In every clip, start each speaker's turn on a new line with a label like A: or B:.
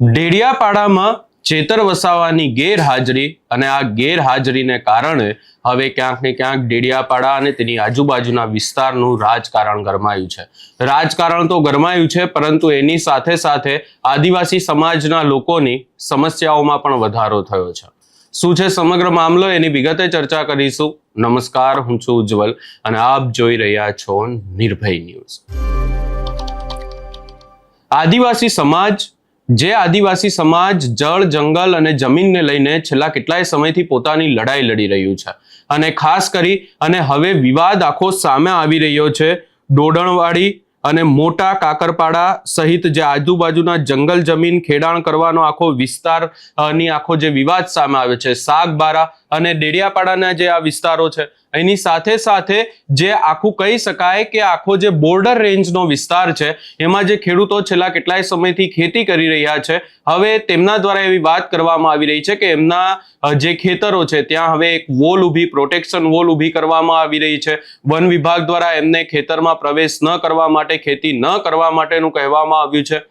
A: ડેડિયાપાડામાં ચેતર વસાવાની ગેરહાજરી અને આ ગેરહાજરીને કારણે હવે ક્યાંક ને ક્યાંક ડેડિયાપાડા અને તેની આજુબાજુના વિસ્તારનું રાજકારણ ગરમાયું છે. રાજકારણ તો ગરમાયું છે, પરંતુ એની સાથે સાથે આદિવાસી સમાજના લોકોની સમસ્યાઓમાં પણ વધારો થયો છે. શું છે સમગ્ર મામલો, એની વિગતે ચર્ચા કરીશું. નમસ્કાર, હું છું ઉજ્જવલ અને આપ જોઈ રહ્યા છો નિર્ભય ન્યૂઝ. આદિવાસી સમાજ જળ, જંગલ અને જમીનને લઈને છેલ્લા કેટલાય સમયથી પોતાની લડાઈ લડી રહ્યું છે અને ખાસ કરી અને હવે વિવાદ આખો સામે આવી રહ્યો છે. ડોડણવાડી અને મોટા કાકરપાડા સહિત જે આજુબાજુના જંગલ જમીન ખેડાણ કરવાનો આખો વિસ્તારની આખો જે વિવાદ સામે આવે છે, સાગબારા અને ડેડિયાપાડાના જે આ વિસ્તારો છે, એની સાથે સાથે જે આખું કહી શકાય કે આખો જે બોર્ડર રેન્જનો વિસ્તાર છે, એમાં જે ખેડૂતો છેલ્લા કેટલાય સમયથી ખેતી કરી રહ્યા છે, હવે તેમના દ્વારા એવી વાત કરવામાં આવી રહી છે કે એમના જે ખેતરો છે ત્યાં હવે એક વોલ ઊભી, પ્રોટેક્શન વોલ ઊભી કરવામાં આવી રહી છે. વન વિભાગ દ્વારા એમને ખેતરમાં પ્રવેશ ન કરવા માટે, ખેતી ન કરવા માટેનું કહેવામાં આવ્યું છે.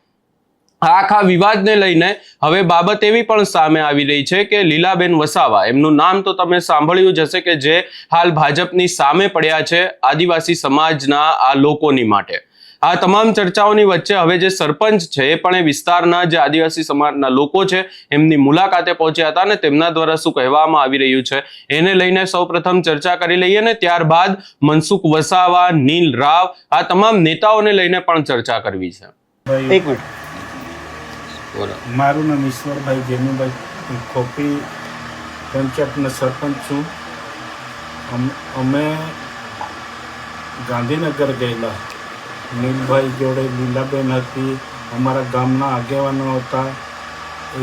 A: આખા વિવાદને લઈને હવે બાબત એવી પણ સામે આવી રહી છે કે લીલાબેન વસાવા, એમનું નામ તો તમે સાંભળ્યું જ હશે, કે જે હાલ ભાજપની સામે પડ્યા છે આદિવાસી સમાજના આ લોકોની માટે. આ તમામ ચર્ચાઓની વચ્ચે હવે જે સરપંચ છે એ પણ એ વિસ્તારના જે આદિવાસી સમાજના લોકો છે એમની મુલાકાતે પહોંચ્યા હતા અને તેમના દ્વારા શું કહેવામાં આવી રહ્યું છે એને લઈને સૌપ્રથમ ચર્ચા કરી લઈએ ને ત્યારબાદ મનસુખ વસાવા, નીલ રાવ, આ તમામ નેતાઓને લઈને પણ ચર્ચા કરવી છે.
B: એક મિનિટ. મારું નામ ઈશ્વરભાઈ જેનુભાઈ ખોપી, પંચાયતના સરપંચ છું. અમે ગાંધીનગર ગયેલા. નીલભાઈ જોડે લીલાબેન હતી, અમારા ગામના આગેવાનો હતા,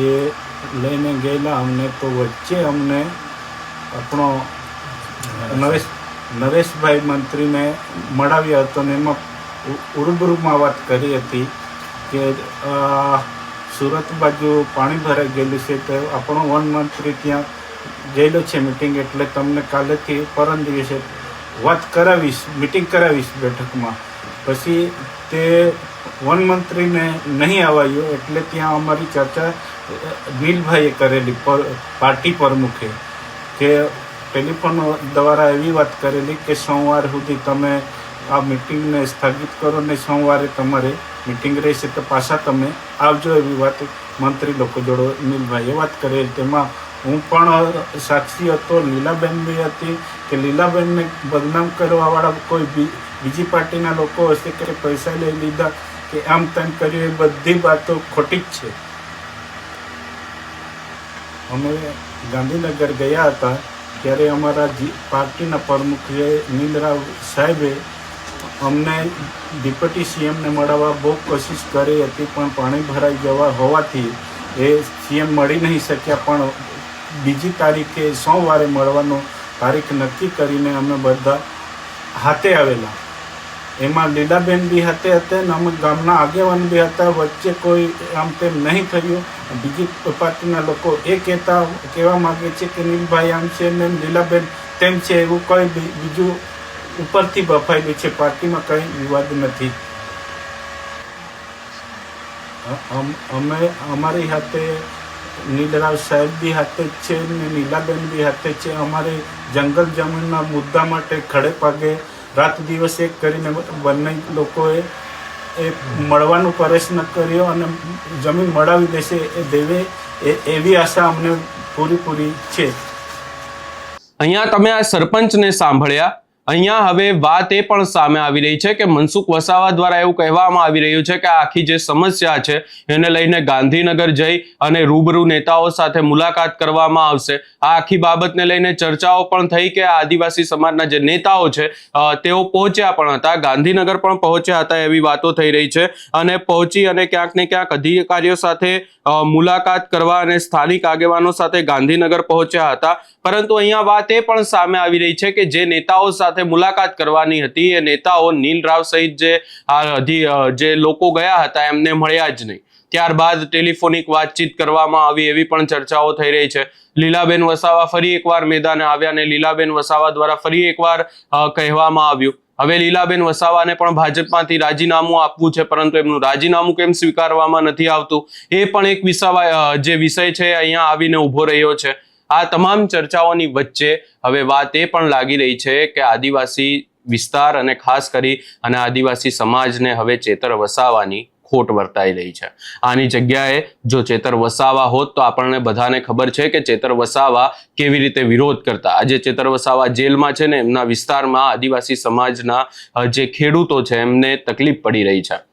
B: એ લઈને ગયેલા અમને. તો વચ્ચે અમને આપણો નરેશભાઈ મંત્રીને મળાવ્યા હતો ને એમાં ઉરૂબરૂમાં વાત કરી હતી કે સુરત બાજુ પાણી ભરાઈ ગયેલું છે, તો આપણો વન મંત્રી ત્યાં ગયેલો છે મિટિંગ, એટલે તમને કાલેથી પરમ દિવસે વાત કરાવીશ, મિટિંગ કરાવીશ બેઠકમાં. પછી તે વન મંત્રીને નહીં આવાયો એટલે ત્યાં અમારી ચર્ચા નીલભાઈએ કરેલી, પાર્ટી પ્રમુખે, કે ટેલિફોન દ્વારા એવી વાત કરેલી કે સોમવાર સુધી તમે આ મિટિંગને સ્થગિત કરો ને સોમવારે તમારે મિટિંગ રહેશે તો પાછા તમે આવજો, એવી વાત મંત્રી લોકો જોડે નીલભાઈએ વાત કરેલી. તેમાં હું પણ સાક્ષી હતો, લીલાબેન બી હતી, કે લીલાબેનને બદનામ કરવાવાળા કોઈ બીજી પાર્ટીના લોકો હશે કે પૈસા લઈ લીધા કે આમ તેમ કર્યું, એ બધી વાતો ખોટી જ છે. અમે ગાંધીનગર ગયા હતા ત્યારે અમારા પાર્ટીના પ્રમુખ નીલરાવ સાહેબે અમને ડેપ્યુટી સીએમને મળવા બહુ કોશિશ કરી હતી, પણ પાણી ભરાઈ જવા હોવાથી એ સીએમ મળી નહીં શક્યા. પણ બીજી તારીખે સોમવારે મળવાનો તારીખ નક્કી કરીને અમે બધા હાથે આવેલા. એમાં લીલાબેન બી હાથે હતા ને અમે ગામના આગેવાન બી હતા. વચ્ચે કોઈ આમ તેમ નહીં થયું. બીજી પાર્ટીના લોકો એ કહેવા માગે છે કે નીલભાઈ આમ છે ને લીલાબેન તેમ છે, એવું કોઈ બીજું ઉપરથી બફાયેલું છે. પાર્ટીમાં કંઈ વિવાદ નથી. અમારી હાથે નીલરાવ સાહેબ બી હાથે જ છે ને નીલાબેન બી હાથે છે. અમારે જંગલ જમીનના મુદ્દા માટે ખડે પાગે રાત દિવસ એક કરીને બંને લોકોએ એ મળવાનો પ્રયત્ન કર્યો અને જમીન મળાવી દેશે એ દેવે એવી આશા અમને પૂરી છે.
A: અહીંયા તમે આ સરપંચને સાંભળ્યા. અહીંયા હવે વાત એ પણ સામે આવી રહી છે કે મનસુખ વસાવા દ્વારા એવું કહેવામાં આવી રહ્યું છે કે આખી જે સમસ્યા છે એને લઈને ગાંધીનગર જઈ અને રૂબરૂ નેતાઓ સાથે મુલાકાત કરવામાં આવશે. આ આખી બાબતને લઈને ચર્ચાઓ પણ થઈ કે આદિવાસી સમાજના જે નેતાઓ છે તેઓ પહોંચ્યા પણ હતા, ગાંધીનગર પણ પહોંચ્યા હતા, એવી વાતો થઈ રહી છે. અને પહોંચી અને ક્યાંક ને ક્યાંક અધિકારીઓ સાથે મુલાકાત કરવા અને સ્થાનિક આગેવાનો સાથે ગાંધીનગર પહોંચ્યા હતા. પરંતુ અહીંયા વાત એ પણ સામે આવી રહી છે કે જે નેતાઓ સાથે મુલાકાત કરવાની હતી એ નેતાઓ નીલ રાવ સહિત જે લોકો ગયા હતા એમને મળ્યા જ નહીં. ત્યારબાદ ટેલિફોનિક વાતચીત કરવામાં આવી, એવી પણ ચર્ચાઓ થઈ રહી છે. લીલાબેન વસાવા ફરી એકવાર મેદાને આવ્યા અને લીલાબેન વસાવા દ્વારા ફરી એકવાર કહેવામાં આવ્યું હવે લીલાબેન વસાવાને પણ ભાજપમાંથી રાજીનામું આપવું છે, પરંતુ એમનું રાજીનામું કેમ સ્વીકારવામાં નથી આવતું એ પણ એક જે વિષય છે અહીંયા આવીને ઊભો રહ્યો છે. આ તમામ ચર્ચાઓની વચ્ચે હવે વાત એ પણ લાગી રહી છે કે આદિવાસી વિસ્તાર અને ખાસ કરી અને આદિવાસી સમાજને હવે ચેતર વસાવાની ખોટ વર્તાઈ રહી છે. આની જગ્યાએ જો ચેતર વસાવા હોત તો આપણને બધાને ખબર છે કે ચેતર વસાવા કેવી રીતે વિરોધ કરતા. આજે ચેતર વસાવા જેલમાં છે ને એમના વિસ્તારમાં આદિવાસી સમાજના જે ખેડૂતો છે એમને તકલીફ પડી રહી છે.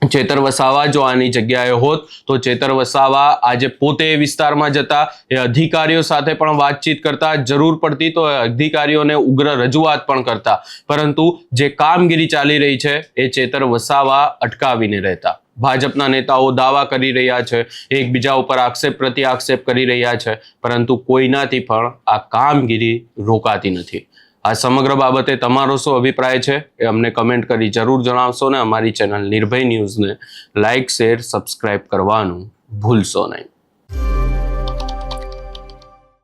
A: ચેતર વસાવા જો આની જગ્યાએ હોત તો ચેતર વસાવા આજે પોતે એ વિસ્તારમાં જતા, એ અધિકારીઓ સાથે પણ વાતચીત કરતા, જરૂર પડતી તો અધિકારીઓને ઉગ્ર રજૂઆત પણ કરતા, પરંતુ જે કામગીરી ચાલી રહી છે એ ચેતર વસાવા અટકાવીને રહેતા. ભાજપના નેતાઓ દાવા કરી રહ્યા છે, એકબીજા ઉપર આક્ષેપ પ્રતિ આક્ષેપ કરી રહ્યા છે, પરંતુ કોઈનાથી પણ આ કામગીરી રોકાતી નથી. આ સમગ્ર બાબતે તમારો શું અભિપ્રાય છે એ અમને કમેન્ટ કરી જરૂર જણાવશો ને અમારી ચેનલ નિર્ભય ન્યૂઝને લાઇક, શેર, સબસ્ક્રાઇબ કરવાનું ભૂલશો નહીં.